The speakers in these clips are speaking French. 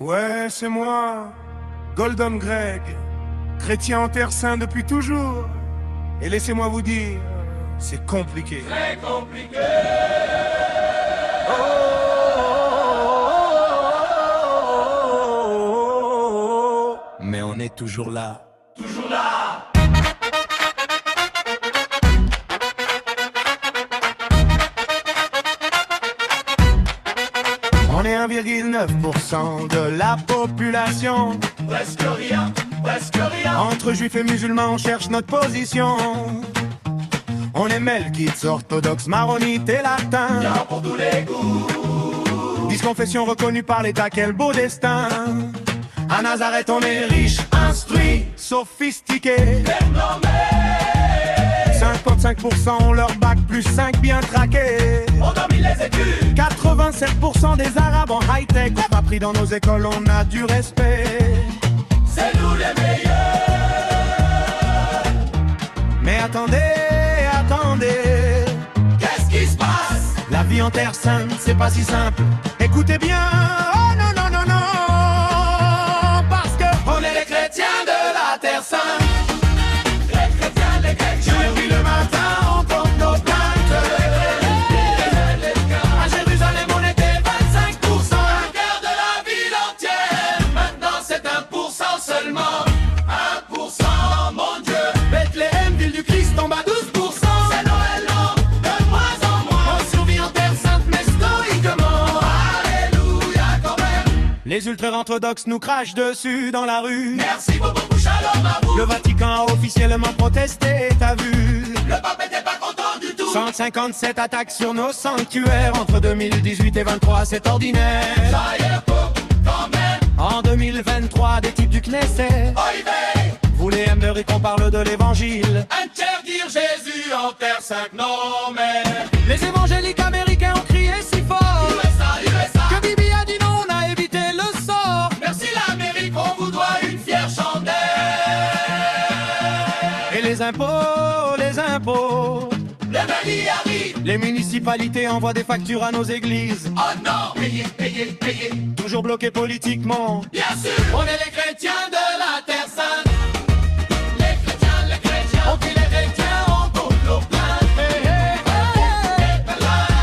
Ouais, c'est moi, Golden Greg, chrétien en terre sainte depuis toujours. Et laissez-moi vous dire, c'est compliqué. Très compliqué. Mais on est toujours là. Toujours là. On est 1,9% de la population. Presque rien, presque rien. Entre juifs et musulmans, on cherche notre position. On est melkites, orthodoxes, maronites et latins. Bien pour tous les goûts. 10 confessions reconnues par l'État, quel beau destin. À Nazareth, on est riche, instruit, sophistiqué. Dénommé. 55% ont leur bac plus 5 bien traqués. On domine les études. 87% des Arabes en high-tech. On a pris dans nos écoles, on a du respect. C'est nous les meilleurs. Mais attendez, Qu'est-ce qui se passe? la vie en terre sainte, c'est pas si simple. Écoutez bien, oh non, non, non, non, parce que On est les chrétiens de la terre sainte. Les chrétiens, les chrétiens. depuis le matin, on compte nos plaintes. À Jérusalem, on était 25%. Un quart de la ville entière. Maintenant, c'est 1% seulement. 1%, mon Dieu. Bethléem, ville du Christ, tombe à 12%. C'est Noël, non, de moins en moins. On survit en terre sainte, mais stoïquement. Alléluia, quand même. Les ultra-orthodoxes nous crachent dessus dans la rue. Merci beaucoup, shalom à vous. Le Vatican a officiellement protesté, t'as vu? Le pape était pas content du tout. 157 attaques sur nos sanctuaires entre 2018 et 23, c'est ordinaire. Ça y est, faut quand même. En 2023, des types du Knesset Olivier, voulaient aimer qu'on parle de l'évangile. interdire Jésus en terre sainte, non mais. Les évangéliques américains ont crié si fort USA, USA. que Bibi a dit non, on a évité le sort. Merci l'Amérique, on vous doit une fière chandelle. Et les impôts, Le Mali arrive. les municipalités envoient des factures à nos églises. Oh non, payez, payez, payez. Toujours bloqués politiquement. Bien sûr, on est les chrétiens de la terre sainte. Les chrétiens, les chrétiens. On crie les chrétiens, On compte nos plaintes. hey, hey, hey.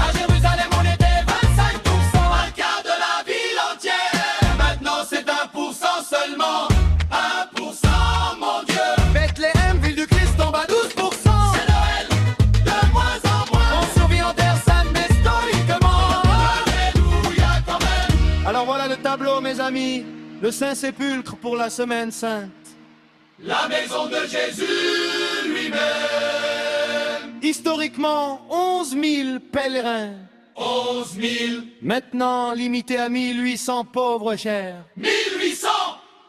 À Jérusalem, on était 25%. Un quart de la ville entière. Maintenant, c'est 1% seulement. 1%, mon Dieu. Bethléem, ville du Christ, tombe à 12%. C'est Noël, de moins en moins. On survit en terre sainte, mais stoïquement. Alléluia, quand même. Alors voilà le tableau, mes amis. Le Saint-Sépulcre pour la Semaine Sainte. La maison de Jésus lui-même. Historiquement, 11 000 pèlerins. 11 000, Maintenant, limité à 1800 pauvres chers. 1800,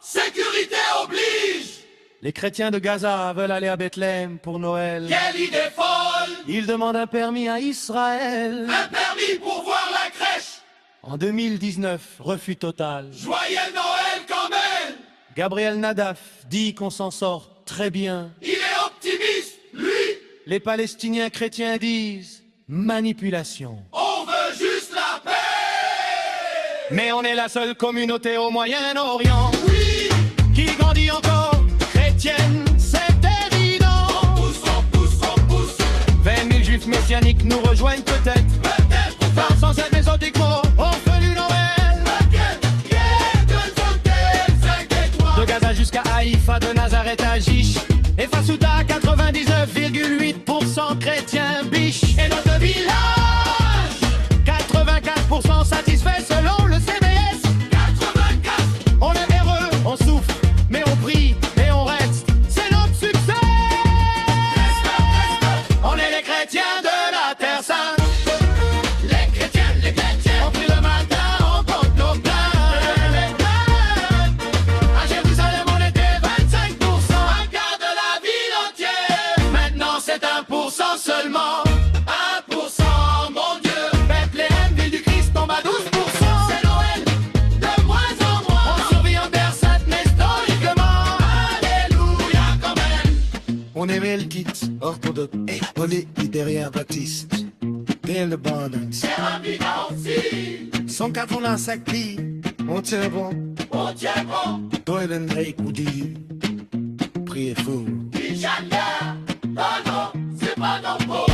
sécurité oblige. Les chrétiens de Gaza veulent aller à Bethléem pour Noël. Quelle idée folle. Ils demandent un permis à Israël. Un permis pour voir la crèche. En 2019, refus total. Joyeux Noël quand même. Gabriel Nadaf dit qu'on s'en sort très bien. Il est optimiste, lui. Les Palestiniens chrétiens disent manipulation. On veut juste la paix. Mais on est la seule communauté au Moyen-Orient Oui, qui grandit encore chrétienne, c'est évident. on pousse. 20 000 juifs messianiques nous rejoignent peut-être. Peut-être pas. Sans cette mésodiquement, on fait du Noël. De Gaza jusqu'à Haïfa, de Nazareth à Jish. Et Fasuta, 99,8% chrétiens biches. Et notre village, 84% satisfaits selon le CBS. 84. On est heureux, on souffre, mais on prie et on reste. C'est notre succès. On est les chrétiens de la terre sainte. Les chrétiens, les chrétiens. On prie le matin, on compte nos plaintes. À Jérusalem, on était 25%. Un quart de la ville entière. Maintenant, c'est 1% seulement. 1%, mon Dieu. Bethléem, ville du Christ, tombe à 12%. C'est Noël, de moins en On moins. survit en terre sainte, mais stoïquement. Alléluia quand même. On est melkites, orthodoxes et polylitéraires baptistes. Dès le bon C'est un aussi. 185 pays, On tient bon, on tient bon. Golden Drake ou dit, priez fou. Michel, non, non, c'est pas non bon.